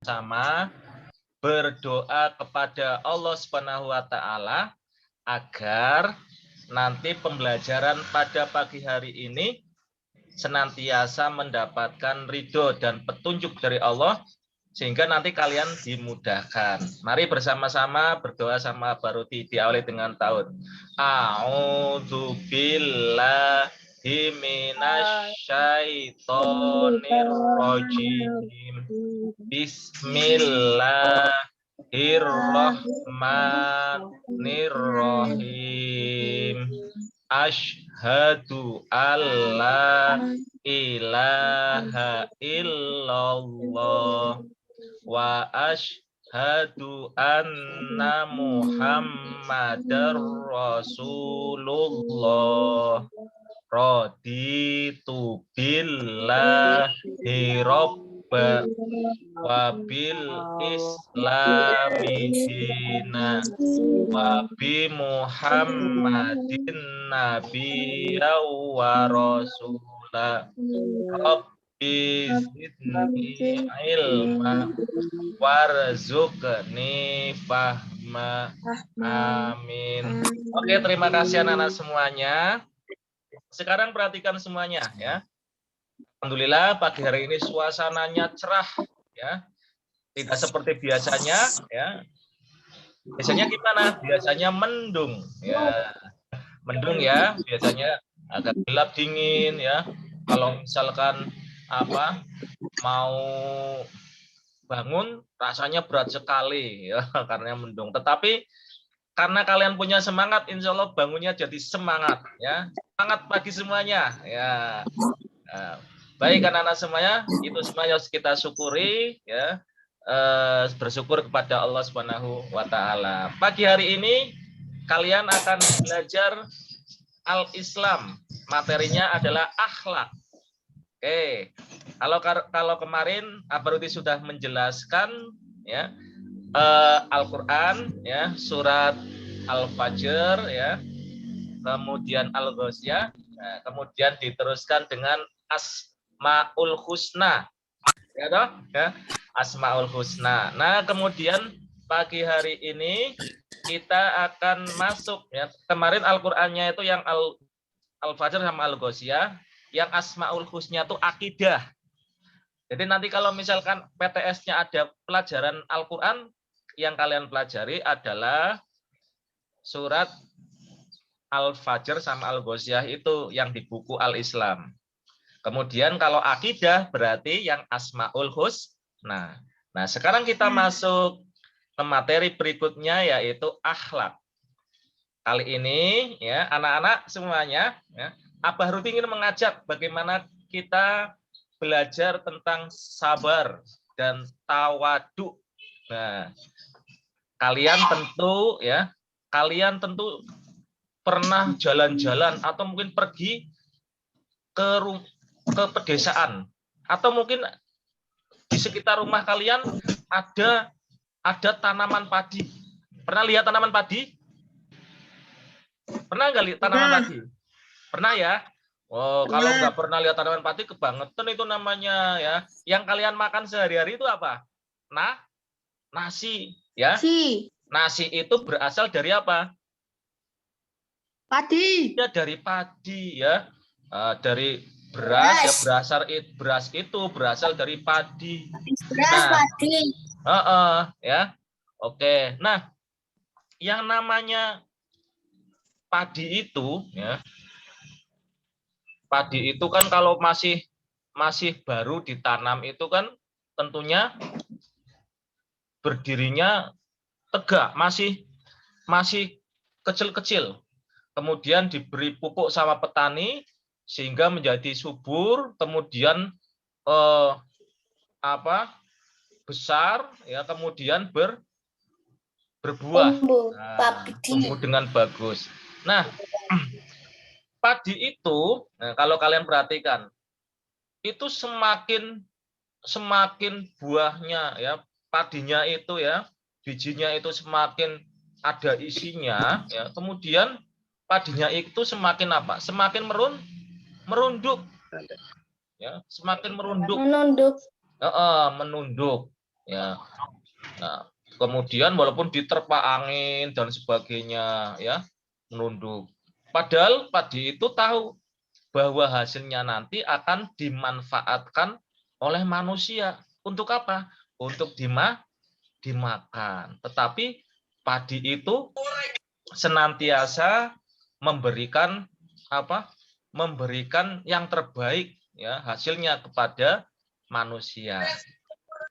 sama berdoa kepada Allah Subhanahu wa taala agar nanti pembelajaran pada pagi hari ini senantiasa mendapatkan ridho dan petunjuk dari Allah sehingga nanti kalian dimudahkan. Mari bersama-sama berdoa sama Baruti diawali dengan taun. A'udzu billahi minasyaitonir rajim. Bismillahirrahmanirrahim. Asyhadu alla ilaha illallah wa asyhadu anna Muhammadar Rasulullah. Raditu billahi robba wa bil islami dina wa bi Muhammadin nabiyya wa rasula. Rabbi zidni ilma warzuqni fahma. Amin. Oke, terima kasih anak-anak semuanya. Sekarang perhatikan semuanya ya. Alhamdulillah pagi hari ini suasananya cerah ya. Tidak seperti biasanya ya. Biasanya gimana? Biasanya mendung ya. Mendung ya, biasanya agak gelap dingin ya. Kalau misalkan mau bangun rasanya berat sekali ya karena mendung. Tetapi karena kalian punya semangat, insya Allah bangunnya jadi semangat ya. Semangat pagi semuanya ya. Nah, baik anak-anak semuanya, itu semuanya harus kita syukuri ya. Bersyukur kepada Allah Subhanahu wa taala. Pagi hari ini kalian akan belajar Al-Islam. Materinya adalah akhlak. Oke. Kalau kemarin Abaruti sudah menjelaskan ya Al-Qur'an ya, surat Al-Fajr ya, kemudian Al-Ghasyiyah, kemudian diteruskan dengan Asmaul Husna. Ya toh? Ya, Asmaul Husna. Nah, kemudian pagi hari ini kita akan masuk ya. Kemarin Al-Qur'annya itu yang Al-Fajr sama Al-Ghasyiyah, yang Asmaul Husna itu akidah. Jadi nanti kalau misalkan PTS-nya ada pelajaran Al-Qur'an, yang kalian pelajari adalah surat Al-Fajr sama Al-Ghasyiyah itu yang di buku Al-Islam. Kemudian kalau akidah berarti yang Asmaul Husna. Nah, sekarang kita masuk ke materi berikutnya yaitu akhlak. Kali ini ya anak-anak semuanya ya, Abah Ruti ingin mengajak bagaimana kita belajar tentang sabar dan tawadu. Nah, kalian tentu pernah jalan-jalan atau mungkin pergi ke pedesaan atau mungkin di sekitar rumah kalian ada tanaman padi. Pernah lihat tanaman padi? Pernah nggak lihat tanaman padi? Pernah ya? Oh, kalau nggak pernah lihat tanaman padi, kebangetan itu namanya ya. Yang kalian makan sehari-hari itu apa? Nasi ya. Nasi itu berasal dari apa? Padi. Ya dari padi ya. Dari beras ya, beras itu berasal dari padi. Padi. Ya. Oke. Nah, yang namanya padi itu ya. Padi itu kan kalau masih baru ditanam itu kan tentunya berdirinya tegak, masih kecil-kecil. Kemudian diberi pupuk sama petani sehingga menjadi subur, kemudian besar ya, kemudian berbuah. Tumbuh dengan bagus. Nah, padi itu kalau kalian perhatikan itu semakin buahnya ya, padinya itu ya, bijinya itu semakin ada isinya ya, kemudian padinya itu semakin apa? Semakin merunduk. Ya, semakin merunduk. Menunduk. Menunduk. Ya. Nah, kemudian walaupun diterpa angin dan sebagainya, ya, menunduk. Padahal padi itu tahu bahwa hasilnya nanti akan dimanfaatkan oleh manusia. Untuk apa? Untuk dimakan. Tetapi padi itu senantiasa memberikan apa? Memberikan yang terbaik, ya, hasilnya kepada manusia.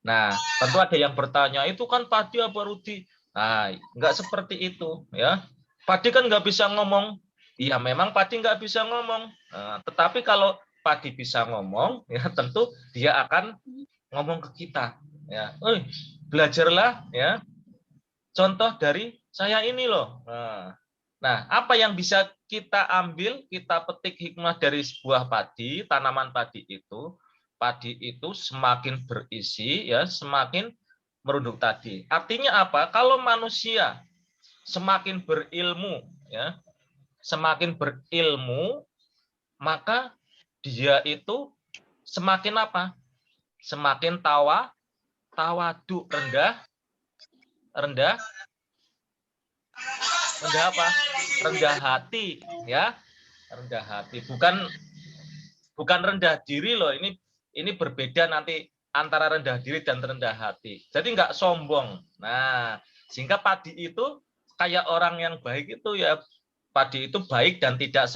Nah, tentu ada yang bertanya, itu kan padi apa Rudi? Nah, nggak seperti itu, ya. Padi kan nggak bisa ngomong. Iya, memang padi nggak bisa ngomong. Nah, tetapi kalau padi bisa ngomong, ya tentu dia akan ngomong ke kita. Ya, belajarlah, ya. Contoh dari saya ini loh. Nah, apa yang bisa kita ambil, kita petik hikmah dari sebuah padi, tanaman padi itu? Padi itu semakin berisi, ya, semakin merunduk tadi. Artinya apa? Kalau manusia semakin berilmu, ya, semakin berilmu, maka dia itu semakin apa? Semakin tawadu, rendah apa? Rendah hati, ya, rendah hati. Bukan rendah diri loh. Ini berbeda nanti antara rendah diri dan rendah hati. Jadi nggak sombong. Nah, sehingga padi itu kayak orang yang baik itu, ya, padi itu baik dan tidak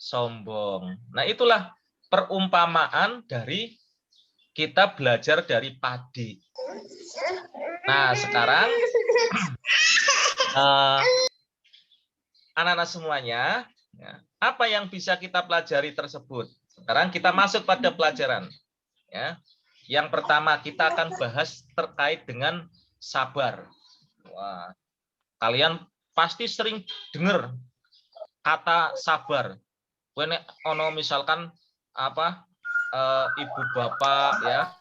sombong. Nah, itulah perumpamaan dari kita belajar dari padi. Nah, sekarang anak-anak semuanya, ya, apa yang bisa kita pelajari tersebut? Sekarang kita masuk pada pelajaran. Ya. Yang pertama kita akan bahas terkait dengan sabar. Wah, kalian pasti sering dengar kata sabar. When ono misalkan apa, ibu bapak, ya,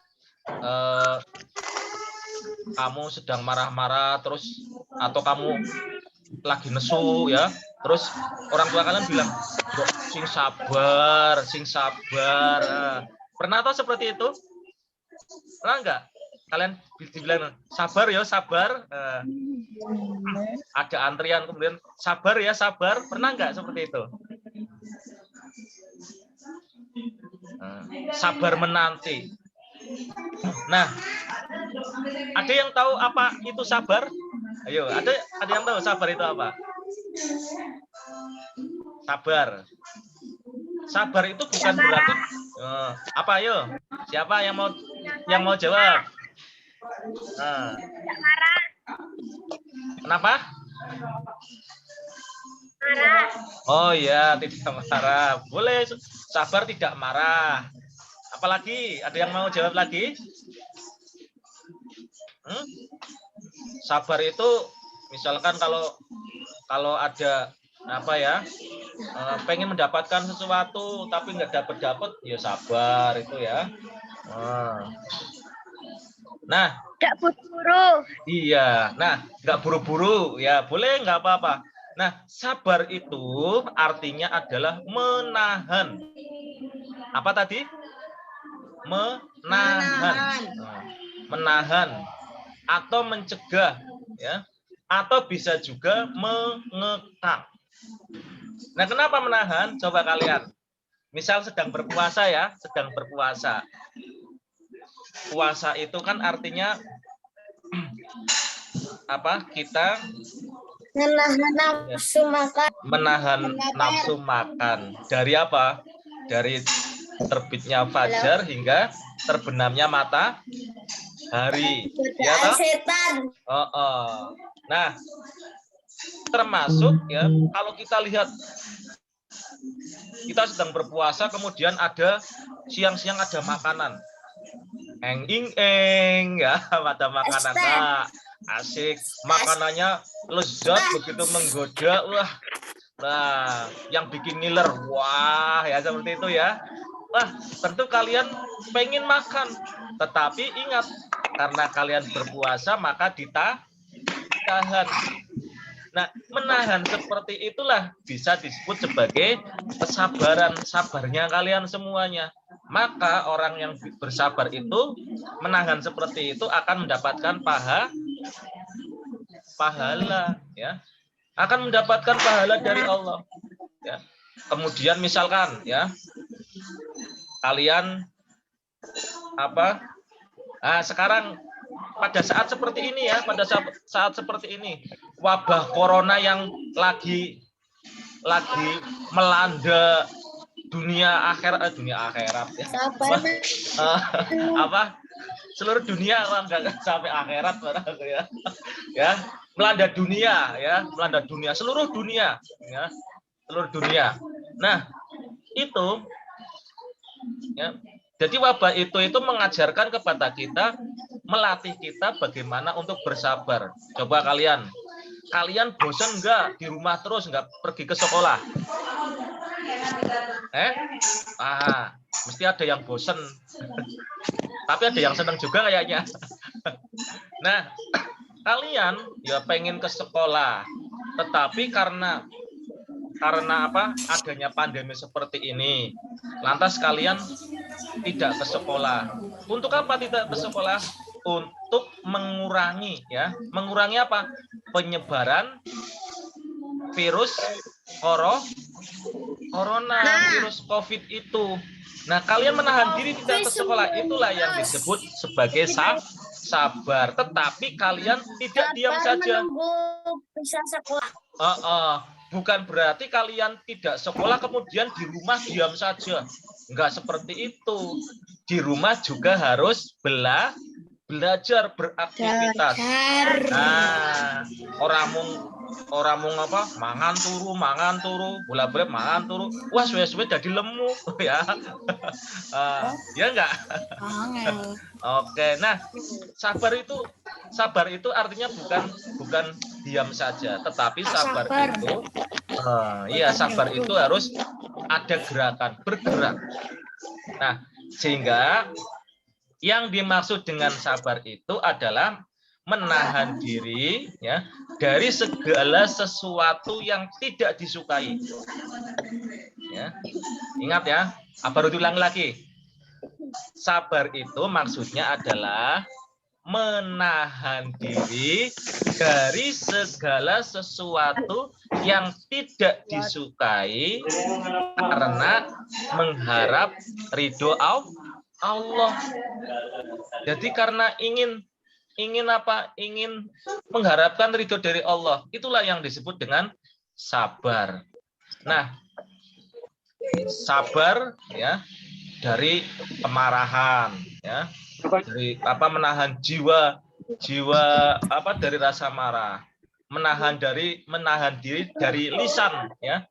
kamu sedang marah-marah terus, atau kamu lagi nesu, ya, terus orang tua kalian bilang, sing sabar. Pernah tahu seperti itu? Pernah enggak? Kalian dibilang sabar ya, sabar. Ada antrian kemudian sabar ya, sabar. Pernah enggak seperti itu? Sabar menanti. Nah, ada yang tahu apa itu sabar? Ayo, ada yang tahu sabar itu apa? Sabar itu bukan berarti apa? Ayo, siapa yang mau jawab? Tidak marah. Kenapa? Marah. Oh ya, tidak marah. Boleh sabar tidak marah. Apalagi? Ada yang mau jawab lagi? Sabar itu misalkan kalau ada apa, ya, pengen mendapatkan sesuatu tapi nggak dapat, ya sabar itu, ya. Nah, nggak buru-buru. Iya, nah, nggak buru-buru, ya, boleh, nggak apa-apa. Nah, sabar itu artinya adalah menahan. Apa tadi? Menahan atau mencegah, ya, atau bisa juga mengekang. Nah, kenapa menahan? Coba kalian, misal sedang berpuasa, ya, sedang berpuasa. Puasa itu kan artinya apa? Kita menahan nafsu makan. Dari apa? Dari terbitnya fajar hingga terbenamnya matahari. Ya, toh? Nah, termasuk, ya, kalau kita lihat kita sedang berpuasa kemudian ada siang-siang ada makanan. Eng, ya, ada makanan. Nah, asik, makanannya lezat, begitu menggoda, wah. Nah, yang bikin ngiler, wah, ya, seperti itu, ya. Wah, tentu kalian pengen makan, tetapi ingat, karena kalian berpuasa maka ditahan. Nah, menahan seperti itulah bisa disebut sebagai kesabaran, sabarnya kalian semuanya. maka orang yang bersabar itu menahan seperti itu akan mendapatkan pahala, ya, akan mendapatkan pahala dari Allah, ya. Kemudian misalkan, ya, kalian sekarang pada saat seperti ini, ya, pada saat seperti ini, wabah corona yang lagi melanda dunia akhirat ya. Seluruh dunia, enggak sampai akhirat, ya, melanda dunia, ya, melanda dunia, seluruh dunia, ya, seluruh dunia. Nah, itu, ya, jadi wabah itu mengajarkan kepada kita, melatih kita bagaimana untuk bersabar. Coba kalian bosan enggak di rumah terus, enggak pergi ke sekolah? Mesti ada yang bosan. Tapi ada yang senang juga kayaknya. Nah, kalian ya pengen ke sekolah, tetapi karena adanya pandemi seperti ini, lantas kalian tidak ke sekolah. Untuk apa tidak ke sekolah? Untuk mengurangi, ya, mengurangi apa? Penyebaran virus corona, virus COVID itu. Nah, kalian menahan diri tidak ke sekolah, itulah yang disebut sebagai sabar. Tetapi kalian tidak diam saja. Bisa sekolah. Bukan berarti kalian tidak sekolah kemudian di rumah diam saja. Enggak seperti itu. Di rumah juga harus belajar, beraktivitas. Nah, orang mung mangan turu, bola-balik mangan turu. Wah, suwe-suwe dadi lemu, ya. Ya enggak? Oke, nah, sabar itu artinya bukan diam saja, tetapi sabar itu harus ada gerakan, bergerak. Nah, sehingga yang dimaksud dengan sabar itu adalah menahan diri, ya, dari segala sesuatu yang tidak disukai. Ya. Ingat, ya, baru diulang lagi. Sabar itu maksudnya adalah menahan diri dari segala sesuatu yang tidak disukai karena mengharap ridho Allah. Jadi karena ingin mengharapkan ridho dari Allah, itulah yang disebut dengan sabar. Nah, sabar, ya, dari kemarahan, ya, dari menahan jiwa dari rasa marah, menahan diri dari lisan, ya,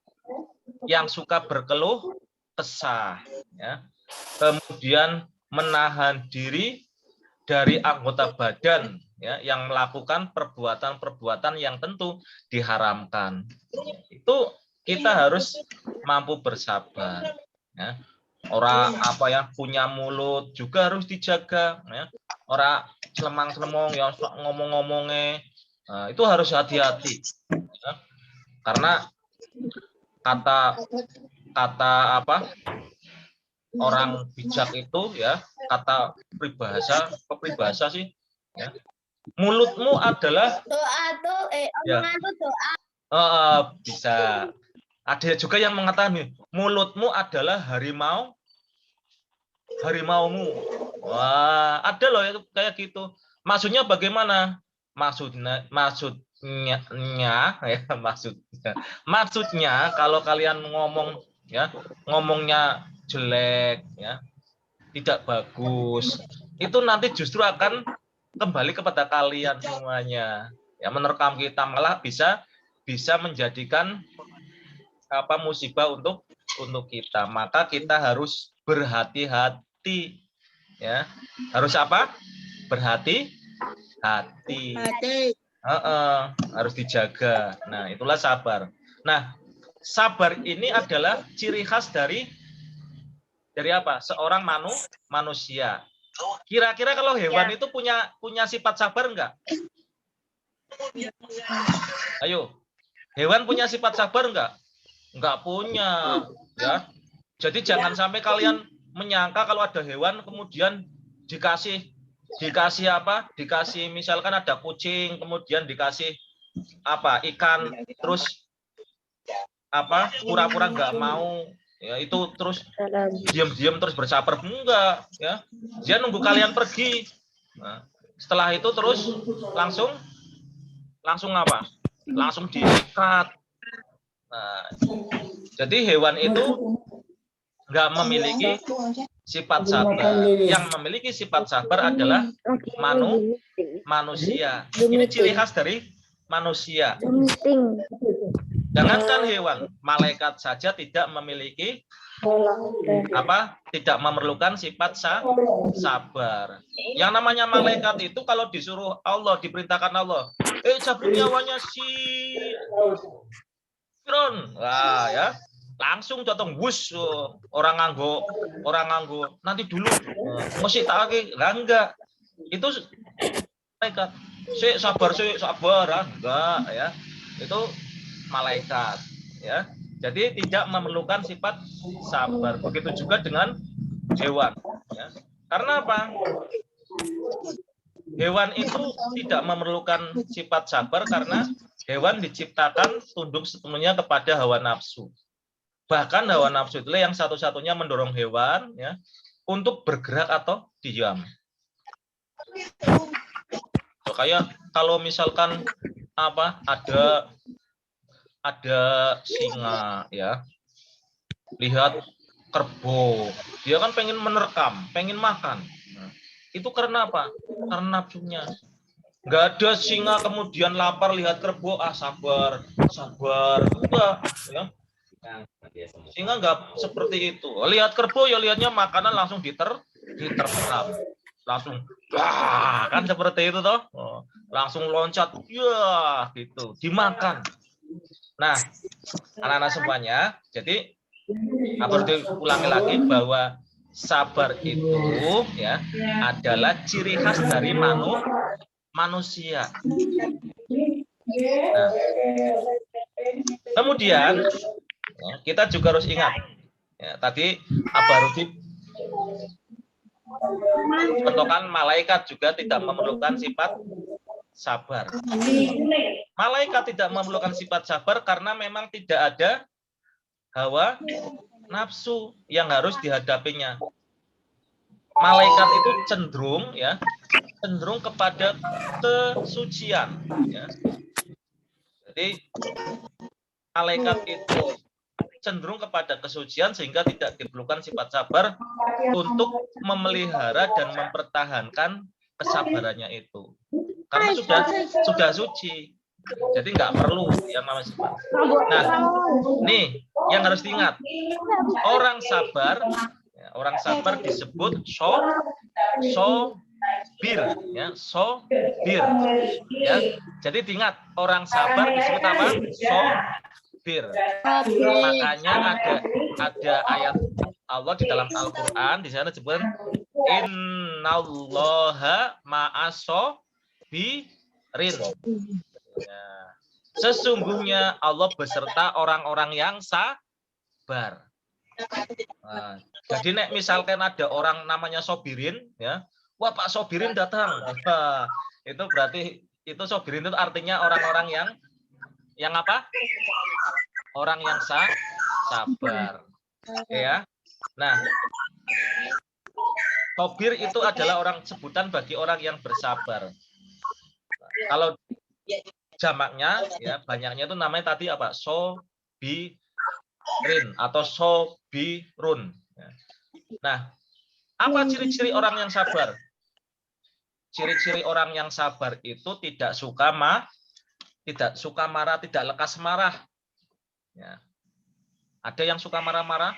yang suka berkeluh kesah, ya. Kemudian menahan diri dari anggota badan, ya, yang melakukan perbuatan-perbuatan yang tentu diharamkan. Itu kita harus mampu bersabar, ya. Orang punya mulut juga harus dijaga, ya. Orang selemang-selemong yang ngomong-ngomongnya, itu harus hati-hati, ya. Karena kata orang bijak itu, ya, kata peribahasa sih, ya, mulutmu adalah bisa. Ada juga yang mengatakan mulutmu adalah harimaumu. Wah, ada loh itu kayak gitu. Maksudnya bagaimana? Maksudnya kalau kalian ngomongnya jelek, ya, tidak bagus, itu nanti justru akan kembali kepada kalian semuanya, ya, menerkam kita, malah bisa menjadikan musibah untuk kita. Maka kita harus berhati-hati, ya, harus berhati-hati, harus dijaga. Nah, itulah sabar. Nah, sabar ini adalah ciri khas dari seorang manusia. Kira-kira kalau hewan itu punya sifat sabar enggak? Ayo, hewan punya sifat sabar enggak? Enggak punya, ya. Jadi jangan sampai kalian menyangka kalau ada hewan kemudian dikasih apa? Dikasih misalkan ada kucing, kemudian dikasih apa? Ikan, terus apa? Pura-pura nggak mau, ya itu terus diam-diam terus bersabar, enggak, ya. Dia nunggu kalian pergi. Nah, setelah itu terus langsung apa? Langsung diikat. Nah, jadi hewan itu nggak memiliki sifat sabar. Yang memiliki sifat sabar adalah manusia. Ini ciri khas dari manusia. Jangankan hewan, malaikat saja tidak memiliki apa? Tidak memerlukan sifat sabar. Yang namanya malaikat itu kalau disuruh Allah, diperintahkan Allah, cabut nyawanya si Firaun. Wah, ya. Langsung datang wus, orang nganggo nanti dulu mesti tak lagi enggak, itu malaikat sabar enggak, ya, itu malaikat, ya. Jadi tidak memerlukan sifat sabar. Begitu juga dengan hewan, ya. Karena apa? Hewan itu tidak memerlukan sifat sabar karena hewan diciptakan tunduk sepenuhnya kepada hawa nafsu. Bahkan hawa nafsu itu yang satu-satunya mendorong hewan, ya, untuk bergerak atau diam. So, kayak kalau misalkan apa ada singa, ya, lihat kerbau, dia kan pengen menerkam, pengen makan. Nah, itu karena apa? Karena nafsunya. Nggak ada singa kemudian lapar lihat kerbau, sabar, enggak, ya. Singa nggak seperti itu. Lihat kerbau ya lihatnya makanan langsung diterkam, langsung kan seperti itu toh. Langsung loncat, ya gitu, dimakan. Nah, anak-anak semuanya, jadi harus diulangi lagi bahwa sabar itu, ya, adalah ciri khas dari manusia. Nah, kemudian kita juga harus ingat, ya, tadi Abarudi contohkan malaikat juga tidak memerlukan sifat sabar. Malaikat tidak memerlukan sifat sabar karena memang tidak ada hawa nafsu yang harus dihadapinya. Malaikat itu cenderung, ya, cenderung kepada kesucian, ya. Jadi malaikat itu cenderung kepada kesucian sehingga tidak diperlukan sifat sabar untuk memelihara dan mempertahankan kesabarannya itu. Karena sudah suci. Jadi nggak perlu yang namanya sifat. Nah, nih yang harus diingat, orang sabar disebut sobir, ya, sobir, ya. Jadi diingat, orang sabar disebut apa? Sobir. Makanya ada ayat Allah di dalam Al-Qur'an, di sana disebut innallaha ma'as-sobirin. Ya. Sesungguhnya Allah beserta orang-orang yang sabar. Nah, jadi nek misalkan ada orang namanya Sobirin, ya, wah Pak Sobirin datang, itu berarti itu Sobirin itu artinya orang-orang yang apa? Orang yang sabar, ya. Nah, Sobir itu adalah orang sebutan bagi orang yang bersabar. Kalau jamaknya, ya, banyaknya itu namanya tadi apa? Sobirin atau sobirun. Nah, apa ciri-ciri orang yang sabar? Ciri-ciri orang yang sabar itu tidak suka marah, tidak lekas marah. Ya. Ada yang suka marah-marah,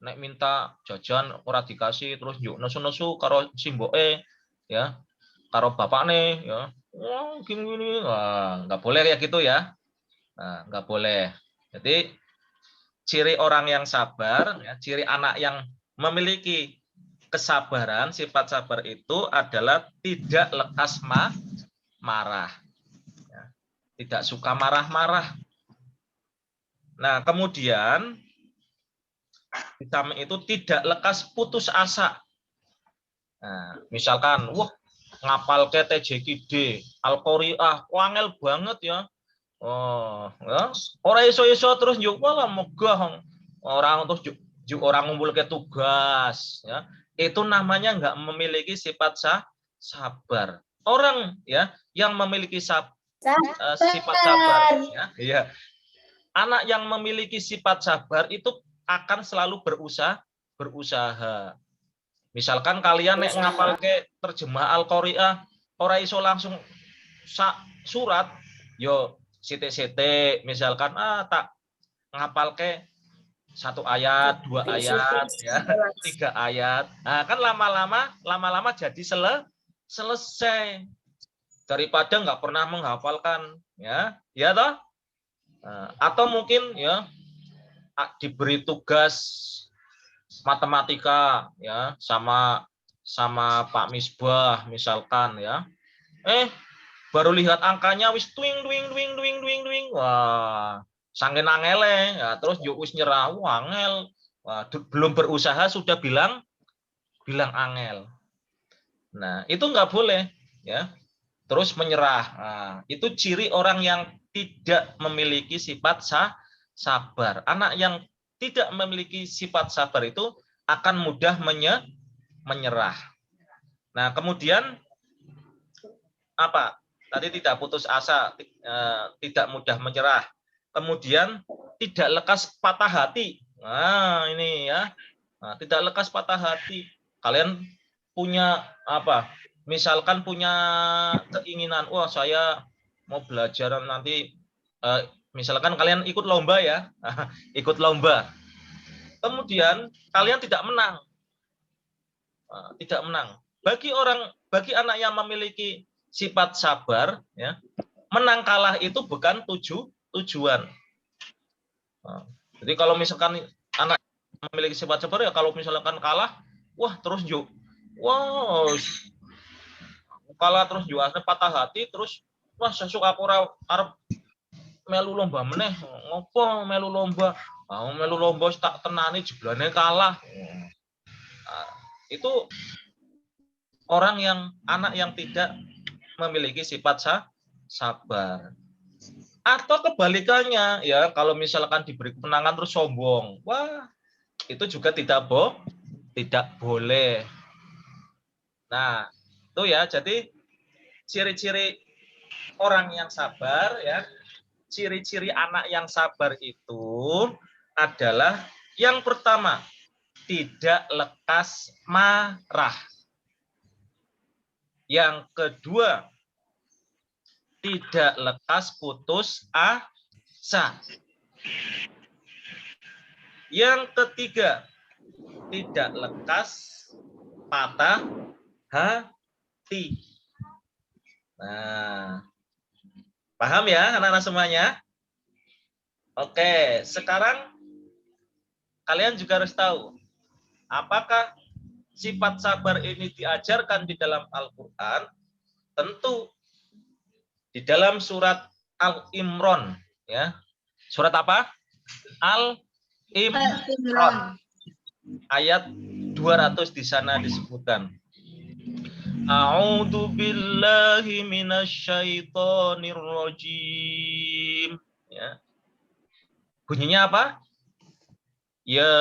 nek minta jajan ora dikasih terus yuk nesu-nesu karo simboke, ya, karo bapakne, ya. Wah, gini-gini. Wah, nggak boleh kayak gitu, ya. Nah, nggak boleh. Jadi ciri orang yang sabar, ya, ciri anak yang memiliki kesabaran, sifat sabar itu adalah tidak lekas marah, ya. Tidak suka marah-marah. Nah, kemudian Di samping itu tidak lekas putus asa. Nah, misalkan, wah ngapal ke TJKD, Al-Qari'ah, wangel banget ya. Oh, ya. Orang iso-iso terus yuk malah megah orang terus yuk orang ngumpul ke tugas ya. Itu namanya nggak memiliki sifat sabar. Orang ya yang memiliki sifat sabar ya. Iya. Anak yang memiliki sifat sabar itu akan selalu berusaha. Misalkan kalian nek ngapal ke terjemah Al-Qari'ah, ora iso langsung surat, yo sithik-sithik, misalkan tak ngapal ke 1 ayat, 2 ayat, ya, 3 ayat. Nah, kan lama-lama jadi selesai daripada nggak pernah menghafalkan, ya toh. Atau mungkin ya diberi tugas matematika ya sama Pak Misbah misalkan ya. Baru lihat angkanya wis twing twing twing twing twing twing. Wah, saking angele ya, terus yo wis nyerah, angel. Wah, belum berusaha sudah bilang angel. Nah, itu nggak boleh ya. Terus menyerah. Nah, itu ciri orang yang tidak memiliki sifat sabar. Anak yang tidak memiliki sifat sabar itu akan mudah menyerah. Nah, kemudian apa? Tadi tidak putus asa, tidak mudah menyerah. Kemudian tidak lekas patah hati. Nah, ini ya. Nah, tidak lekas patah hati. Kalian punya apa? Misalkan punya keinginan, wah saya mau belajar nanti. Misalkan kalian ikut lomba ya, ikut lomba. Kemudian kalian tidak menang, Bagi anak yang memiliki sifat sabar, ya, menang kalah itu bukan tujuan. Jadi kalau misalkan anak memiliki sifat sabar ya kalau misalkan kalah, wah terus kalah terus juasnya patah hati terus wah sesuk aku arep melu lomba meneh ngopo melu lomba tak tenani jeblane kalah. Itu anak yang tidak memiliki sifat sabar. Atau kebalikannya ya, kalau misalkan diberi kemenangan terus sombong. Wah, itu juga tidak boleh. Nah, itu ya. Jadi ciri-ciri orang yang sabar ya, ciri-ciri anak yang sabar itu adalah yang pertama, tidak lekas marah. Yang kedua, tidak lekas putus asa. Yang ketiga, tidak lekas patah hati. Nah, paham ya anak-anak semuanya? Oke, sekarang kalian juga harus tahu, apakah sifat sabar ini diajarkan di dalam Al-Quran? Tentu di dalam surat Al-Imran, ya. Surat apa? Al-Imran. Ayat 200 di sana disebutkan. A'udzu billahi minasyaitonir rajim. Ya. Bunyinya apa? Ya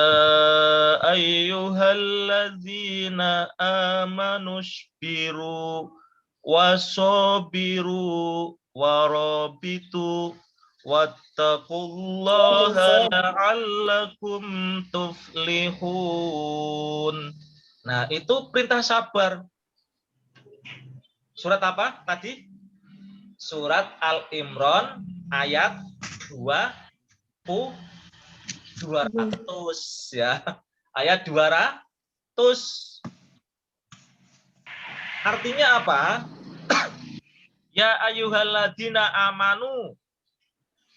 ayyuhalladzina amanu shbiru wasabiru warabitu wattaqullaha la'allakum tuflihun. Nah, itu perintah sabar. Surat apa tadi? Surat Al-Imran ayat 200 ya. Ayat 200. Artinya apa? Ya ayyuhalladzina amanu.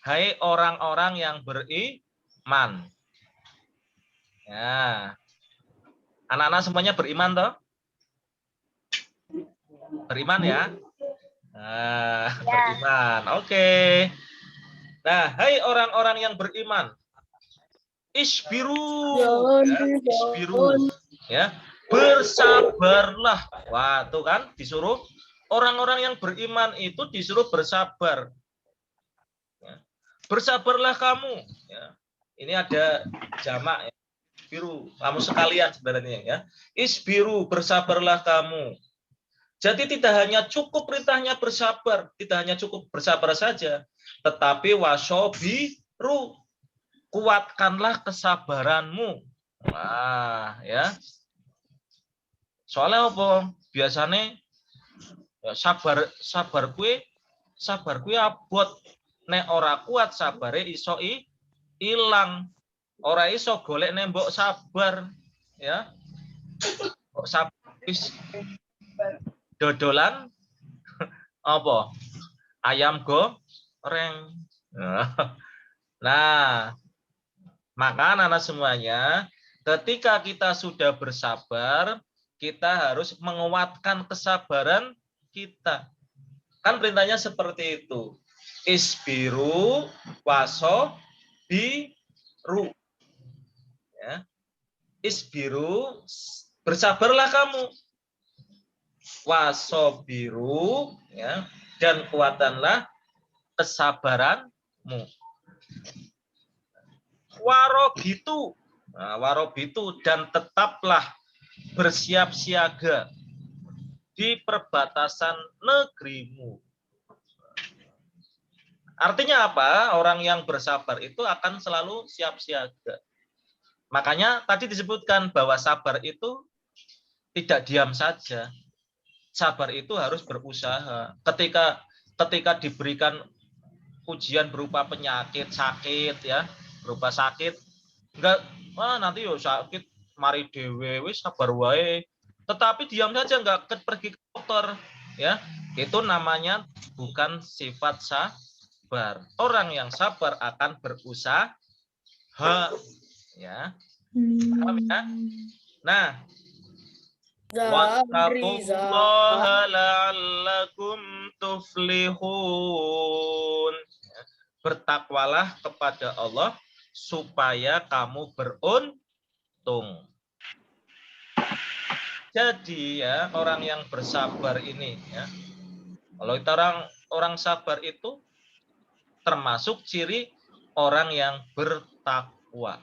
Hai orang-orang yang beriman. Ya. Anak-anak semuanya beriman toh? Beriman ya? Nah, beriman. Oke. Nah, hai orang-orang yang beriman. Isbiru, ya, isbiru, ya, bersabarlah. Wah, tuh kan disuruh orang-orang yang beriman itu disuruh bersabar. Ya. Bersabarlah kamu. Ya. Ini ada jamak ya. Isbiru, kamu sekalian sebenarnya ya. Isbiru, bersabarlah kamu. Jadi tidak hanya cukup perintahnya bersabar, tidak hanya cukup bersabar saja, tetapi wasobiru, kuatkanlah kesabaranmu. Wah, ya. Soalnya apa? Biasanya ya, sabar kue abot. Nek ora kuat sabare iso ilang. Ora iso golek nembok sabar, ya. Kok sabar dodolan apa? Ayam goreng. Nah, maka anak semuanya, ketika kita sudah bersabar, kita harus menguatkan kesabaran kita. Kan perintahnya seperti itu. Isbiru waso biru. Ya. Isbiru, bersabarlah kamu. Wasobiru, ya, dan kuatanlah kesabaranmu. Warobitu, nah, warobitu, dan tetaplah bersiap siaga di perbatasan negerimu. Artinya apa? Orang yang bersabar itu akan selalu siap siaga. Makanya tadi disebutkan bahwa sabar itu tidak diam saja. Sabar itu harus berusaha. Ketika diberikan ujian berupa penyakit, sakit ya, berupa sakit, enggak, nanti yo sakit mari dewe wis sabar wae. Tetapi diam saja enggak pergi ke dokter, ya. Itu namanya bukan sifat sabar. Orang yang sabar akan berusaha, ya. Paham ya? Nah, wattaqullaha la'allakum tuflihun. Bertakwalah kepada Allah supaya kamu beruntung. Jadi ya, orang yang bersabar ini ya. Kalau kita orang sabar itu termasuk ciri orang yang bertakwa.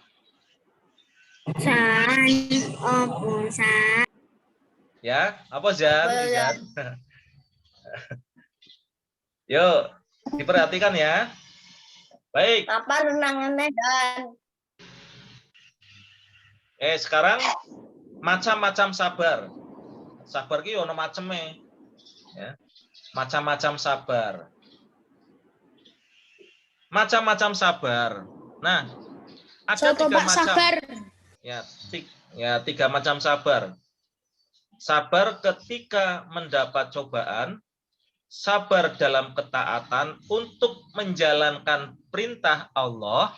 Ya, apa Zan? Yuk, diperhatikan ya. Baik. Apa renangannya Dan? Sekarang macam-macam sabar. Sabar ki ono maceme. Ya. Macam-macam sabar. Macam-macam sabar. Nah, ada tiga macam. Sabar. Ya, tiga macam sabar. Sabar ketika mendapat cobaan, sabar dalam ketaatan untuk menjalankan perintah Allah.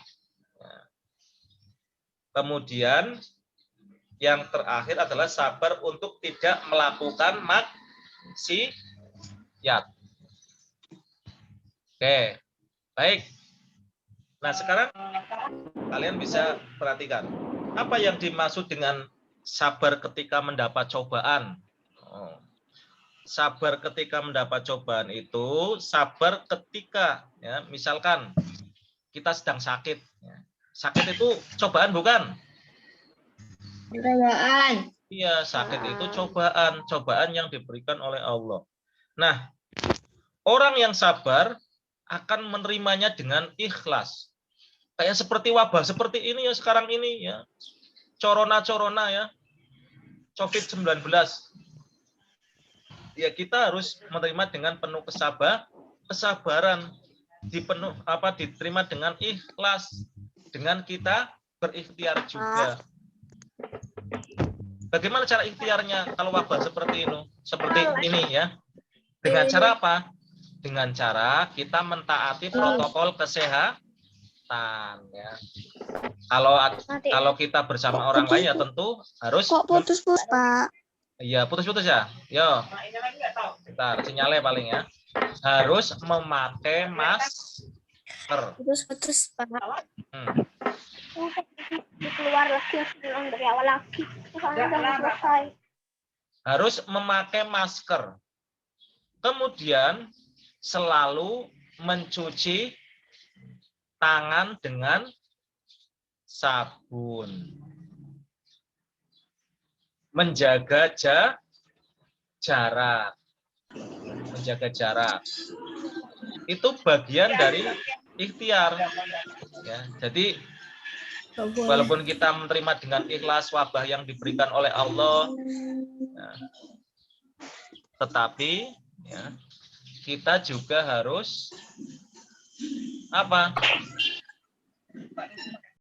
Kemudian yang terakhir adalah sabar untuk tidak melakukan maksiat. Oke, baik. Nah, sekarang kalian bisa perhatikan apa yang dimaksud dengan sabar ketika mendapat cobaan. Sabar ketika mendapat cobaan itu sabar ketika, ya, misalkan kita sedang sakit. Sakit itu cobaan bukan? Cobaan. Iya, sakit itu cobaan yang diberikan oleh Allah. Nah, orang yang sabar akan menerimanya dengan ikhlas. Kayak seperti wabah seperti ini ya sekarang ini ya. Corona ya. COVID-19. Ya kita harus menerima dengan penuh kesabaran, diterima dengan ikhlas, dengan kita berikhtiar juga. Bagaimana cara ikhtiarnya kalau wabah seperti ini ya? Dengan cara apa? Dengan cara kita mentaati protokol kesehatan ya. Kalau kita bersama orang lain ya tentu harus. Kok putus-putus, Pak? Iya, putus-putus ya. Yo. Bentar, sinyalnya paling ya. Harus memakai masker. Putus-putus, Pak. keluar lagi, ulang dari awal lagi. Soalnya udah selesai. Harus memakai masker. Kemudian selalu mencuci tangan dengan sabun. Menjaga jarak. Menjaga jarak. Itu bagian dari ikhtiar. Ya, jadi walaupun kita menerima dengan ikhlas wabah yang diberikan oleh Allah, ya, tetapi ya, kita juga harus apa?